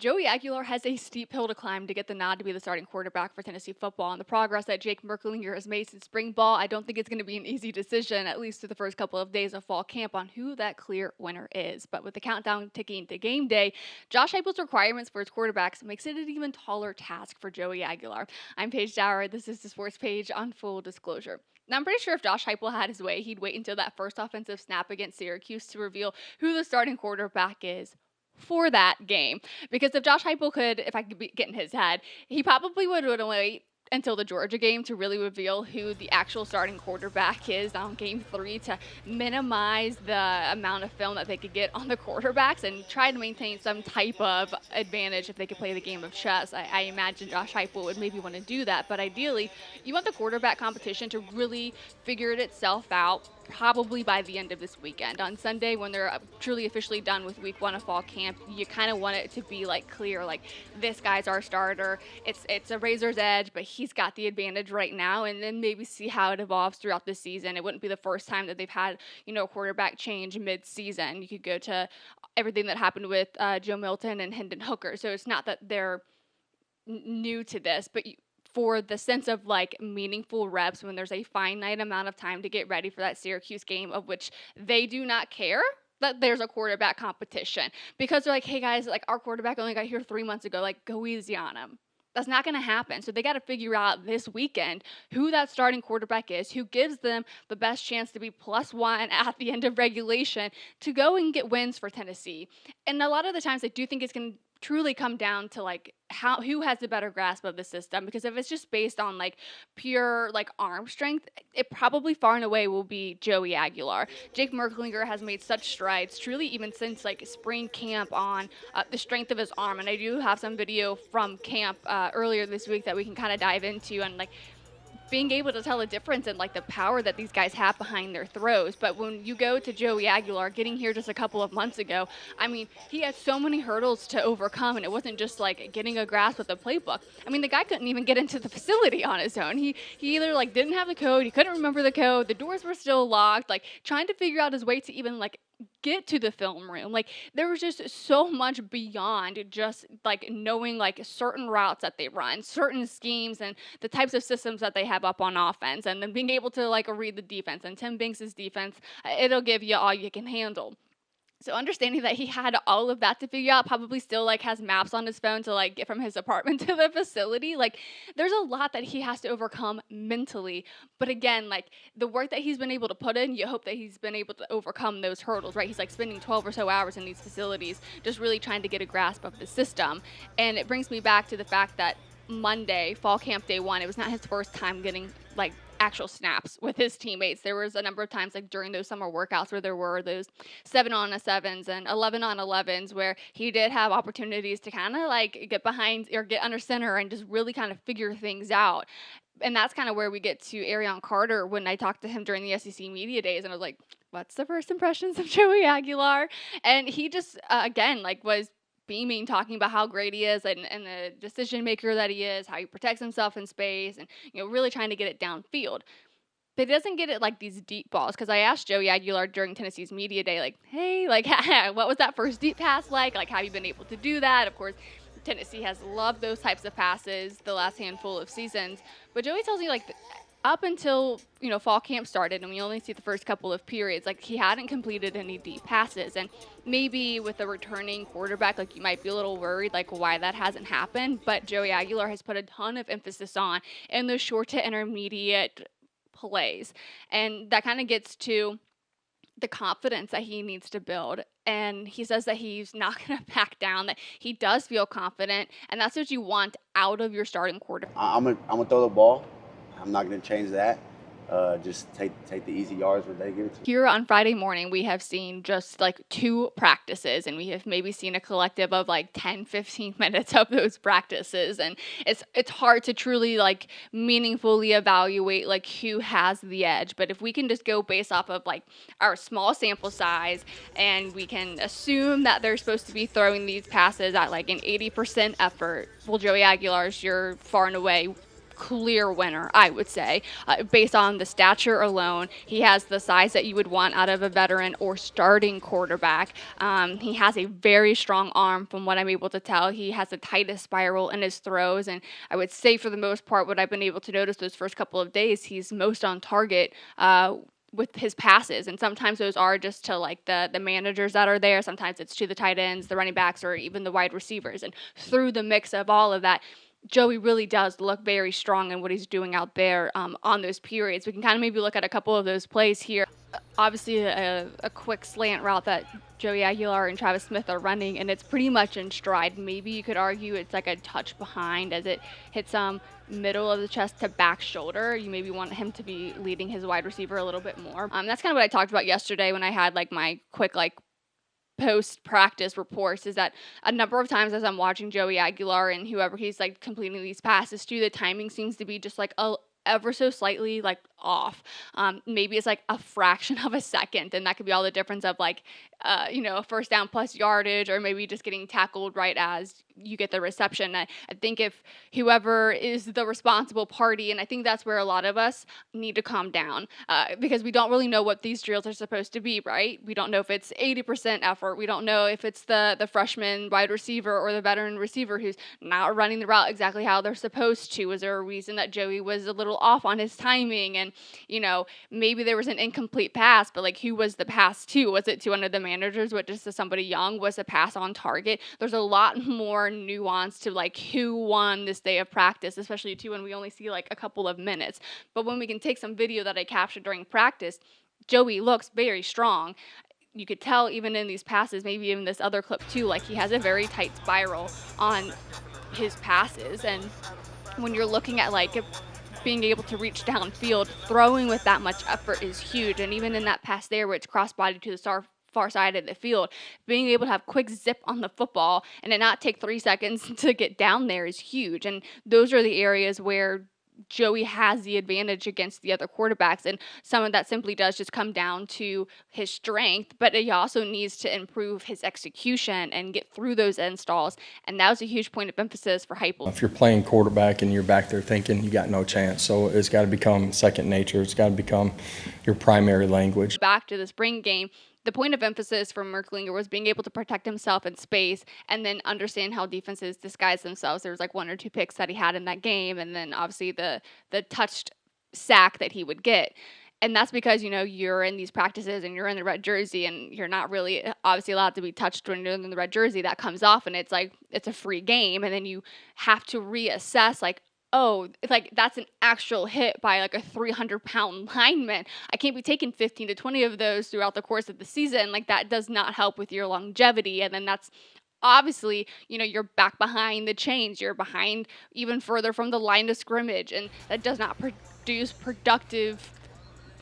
Joey Aguilar has a steep hill to climb to get the nod to be the starting quarterback for Tennessee football. And the progress that Jake Merklinger has made since spring ball, I don't think it's going to be an easy decision, at least through the first couple of days of fall camp, on who that clear winner is. But with the countdown ticking to game day, Josh Heupel's requirements for his quarterbacks makes it an even taller task for Joey Aguilar. I'm Paige Dauer. This is the Sports Page on Full Disclosure. Now, I'm pretty sure if Josh Heupel had his way, he'd wait until that first offensive snap against Syracuse to reveal who the starting quarterback is for that game. Because if Josh Heupel could, if I could get in his head, he probably would wait until the Georgia game to really reveal who the actual starting quarterback is on game 3 to minimize the amount of film that they could get on the quarterbacks and try to maintain some type of advantage if they could play the game of chess. I imagine Josh Heupel would maybe want to do that, but ideally you want the quarterback competition to really figure itself out probably by the end of this weekend. On Sunday, when they're truly officially done with week 1 of fall camp, you kind of want it to be like clear, like this guy's our starter. It's a razor's edge, but he's got the advantage right now, and then maybe see how it evolves throughout the season. It wouldn't be the first time that they've had, a quarterback change mid-season. You could go to everything that happened with Joe Milton and Hendon Hooker. So it's not that they're new to this, but for the sense of like meaningful reps when there's a finite amount of time to get ready for that Syracuse game, of which they do not care that there's a quarterback competition, because they're like, hey guys, like our quarterback only got here 3 months ago, like go easy on him. That's not going to happen. So they got to figure out this weekend who that starting quarterback is, who gives them the best chance to be +1 at the end of regulation to go and get wins for Tennessee. And a lot of the times I do think it's going to truly come down to like who has the better grasp of the system, because if it's just based on like pure like arm strength, it probably far and away will be Joey Aguilar. Jake Merklinger has made such strides truly even since like spring camp on the strength of his arm, and I do have some video from camp earlier this week that we can kind of dive into, and like being able to tell a difference in like the power that these guys have behind their throws. But when you go to Joey Aguilar, getting here just a couple of months ago, I mean, he had so many hurdles to overcome, and it wasn't just like getting a grasp of the playbook. I mean, the guy couldn't even get into the facility on his own. He either like didn't have the code, he couldn't remember the code, the doors were still locked, like trying to figure out his way to even like get to the film room. Like there was just so much beyond just like knowing like certain routes that they run, certain schemes, and the types of systems that they have up on offense, and then being able to like read the defense. And Tim Banks' defense, it'll give you all you can handle. So understanding that he had all of that to figure out, probably still like has maps on his phone to like get from his apartment to the facility. Like there's a lot that he has to overcome mentally. But again, like the work that he's been able to put in, you hope that he's been able to overcome those hurdles, right? He's like spending 12 or so hours in these facilities, just really trying to get a grasp of the system. And it brings me back to the fact that Monday, fall camp day 1, it was not his first time getting like actual snaps with his teammates. There was a number of times like during those summer workouts where there were those 7-on-7s and 11-on-11s where he did have opportunities to kind of like get behind or get under center and just really kind of figure things out. And that's kind of where we get to Arion Carter when I talked to him during the SEC media days, and I was like, what's the first impressions of Joey Aguilar? And he just again like was beaming, talking about how great he is and the decision maker that he is, how he protects himself in space, and really trying to get it downfield. But he doesn't get it like these deep balls, because I asked Joey Aguilar during Tennessee's media day, like, hey, like what was that first deep pass like? Like, have you been able to do that? Of course, Tennessee has loved those types of passes the last handful of seasons. But Joey tells me like up until fall camp started and we only see the first couple of periods, like he hadn't completed any deep passes. And maybe with a returning quarterback, like you might be a little worried like why that hasn't happened. But Joey Aguilar has put a ton of emphasis on in those short to intermediate plays, and that kind of gets to the confidence that he needs to build. And he says that he's not going to back down, that he does feel confident, and that's what you want out of your starting quarterback. I'm gonna throw the ball. I'm not going to change that. Just take the easy yards where they give it to. Here on Friday morning, we have seen just like 2 practices, and we have maybe seen a collective of like 10-15 minutes of those practices. And it's hard to truly like meaningfully evaluate like who has the edge. But if we can just go based off of like our small sample size, and we can assume that they're supposed to be throwing these passes at like an 80% effort, well, Joey Aguilar's your far and away clear winner, I would say. Based on the stature alone, he has the size that you would want out of a veteran or starting quarterback. He has a very strong arm from what I'm able to tell. He has the tightest spiral in his throws, and I would say for the most part, what I've been able to notice those first couple of days, he's most on target with his passes, and sometimes those are just to like the managers that are there. Sometimes it's to the tight ends, the running backs, or even the wide receivers. And through the mix of all of that, Joey really does look very strong in what he's doing out there on those periods. We can kind of maybe look at a couple of those plays here. Obviously, a quick slant route that Joey Aguilar and Travis Smith are running, and it's pretty much in stride. Maybe you could argue it's like a touch behind as it hits middle of the chest to back shoulder. You maybe want him to be leading his wide receiver a little bit more. That's kind of what I talked about yesterday when I had like my quick like post-practice reports, is that a number of times as I'm watching Joey Aguilar and whoever he's like completing these passes to, the timing seems to be just like ever so slightly like off. Maybe it's like a fraction of a second, and that could be all the difference of like a first down plus yardage, or maybe just getting tackled right as you get the reception. I think if whoever is the responsible party, and I think that's where a lot of us need to calm down, because we don't really know what these drills are supposed to be, right? We don't know if it's 80% effort. We don't know if it's the freshman wide receiver or the veteran receiver who's not running the route exactly how they're supposed to. Was there a reason that Joey was a little off on his timing? And, maybe there was an incomplete pass, but like who was the pass to? Was it to one of the managers, which is to somebody young? Was a pass on target? There's a lot more nuance to like who won this day of practice, especially too when we only see like a couple of minutes. But when we can take some video that I captured during practice, Joey looks very strong. You could tell even in these passes, maybe even this other clip too, like he has a very tight spiral on his passes. And when you're looking at like being able to reach downfield, throwing with that much effort is huge. And even in that pass there where it's cross-body to the far side of the field, being able to have quick zip on the football and it not take 3 seconds to get down there is huge. And those are the areas where Joey has the advantage against the other quarterbacks, and some of that simply does just come down to his strength, but he also needs to improve his execution and get through those installs, and that was a huge point of emphasis for Heupel. If you're playing quarterback and you're back there thinking you got no chance, so it's got to become second nature. It's got to become your primary language. Back to the spring game, the point of emphasis for Merklinger was being able to protect himself in space and then understand how defenses disguise themselves. There was like 1 or 2 picks that he had in that game, and then obviously the touched sack that he would get. And that's because, you're in these practices and you're in the red jersey and you're not really obviously allowed to be touched when you're in the red jersey. That comes off and it's like it's a free game, and then you have to reassess like, oh, like that's an actual hit by like a 300-pound lineman. I can't be taking 15 to 20 of those throughout the course of the season. Like that does not help with your longevity. And then that's obviously, you're back behind the chains. You're behind even further from the line of scrimmage. And that does not produce productive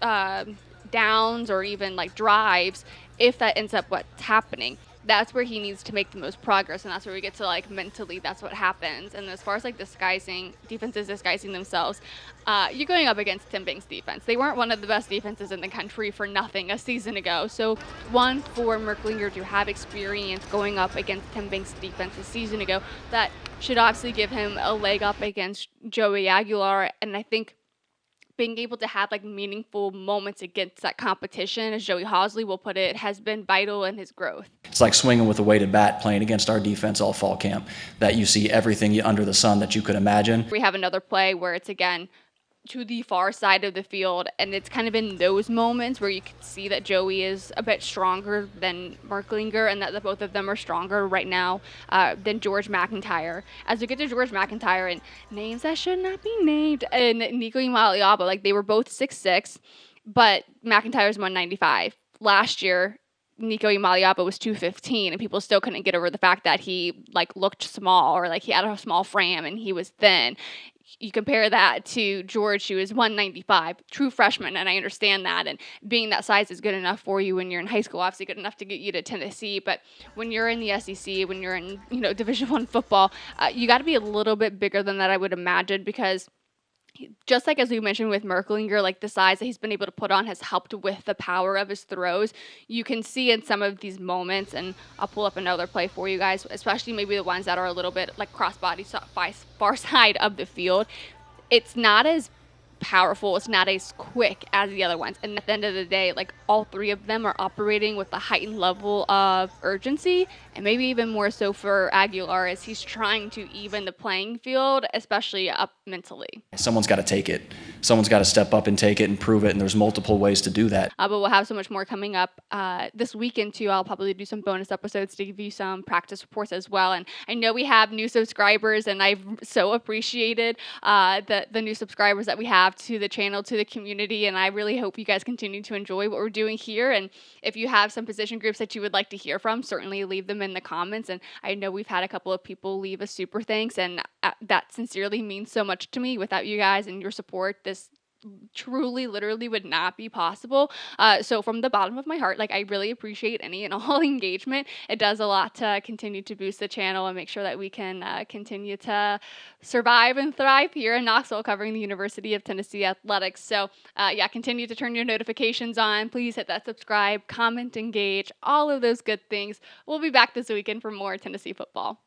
downs or even like drives if that ends up what's happening. That's where he needs to make the most progress, and that's where we get to like mentally that's what happens. And as far as like defenses disguising themselves, you're going up against Tim Banks' defense. They weren't one of the best defenses in the country for nothing a season ago. So one, for Merklinger to have experience going up against Tim Banks' defense a season ago, that should obviously give him a leg up against Joey Aguilar. And I think being able to have like meaningful moments against that competition, as Joey Hosley will put it, has been vital in his growth. It's like swinging with a weighted bat playing against our defense all fall camp, that you see everything under the sun that you could imagine. We have another play where it's again to the far side of the field, and it's kind of in those moments where you can see that Joey is a bit stronger than Merklinger, and that the both of them are stronger right now than George MacIntyre. As we get to George MacIntyre and names that should not be named, and Nico Imaliaba, like they were both 6'6", but MacIntyre's 195. Last year, Nico Imaliaba was 215, and people still couldn't get over the fact that he like looked small, or like he had a small frame and he was thin. You compare that to George, who is 195, true freshman, and I understand that. And being that size is good enough for you when you're in high school, obviously good enough to get you to Tennessee. But when you're in the SEC, when you're in Division I football, you got to be a little bit bigger than that, I would imagine, because just like as we mentioned with Merklinger, like the size that he's been able to put on has helped with the power of his throws. You can see in some of these moments, and I'll pull up another play for you guys, especially maybe the ones that are a little bit like crossbody far side of the field. it's not as powerful, it's not as quick as the other ones. And at the end of the day, like, all three of them are operating with a heightened level of urgency, and maybe even more so for Aguilar as he's trying to even the playing field, especially up mentally. Someone's got to take it. Someone's got to step up and take it and prove it, and there's multiple ways to do that. But we'll have so much more coming up this weekend too. I'll probably do some bonus episodes to give you some practice reports as well. And I know we have new subscribers, and I've so appreciated the new subscribers that we have to the channel, to the community, and I really hope you guys continue to enjoy what we're doing here. And if you have some position groups that you would like to hear from, certainly leave them in the comments. And I know we've had a couple of people leave a super thanks, and that sincerely means so much to me. Without you guys and your support, this truly literally would not be possible. So from the bottom of my heart, like, I really appreciate any and all engagement. It does a lot to continue to boost the channel and make sure that we can continue to survive and thrive here in Knoxville covering the University of Tennessee athletics. So yeah, continue to turn your notifications on. Please hit that subscribe, comment, engage, all of those good things. We'll be back this weekend for more Tennessee football.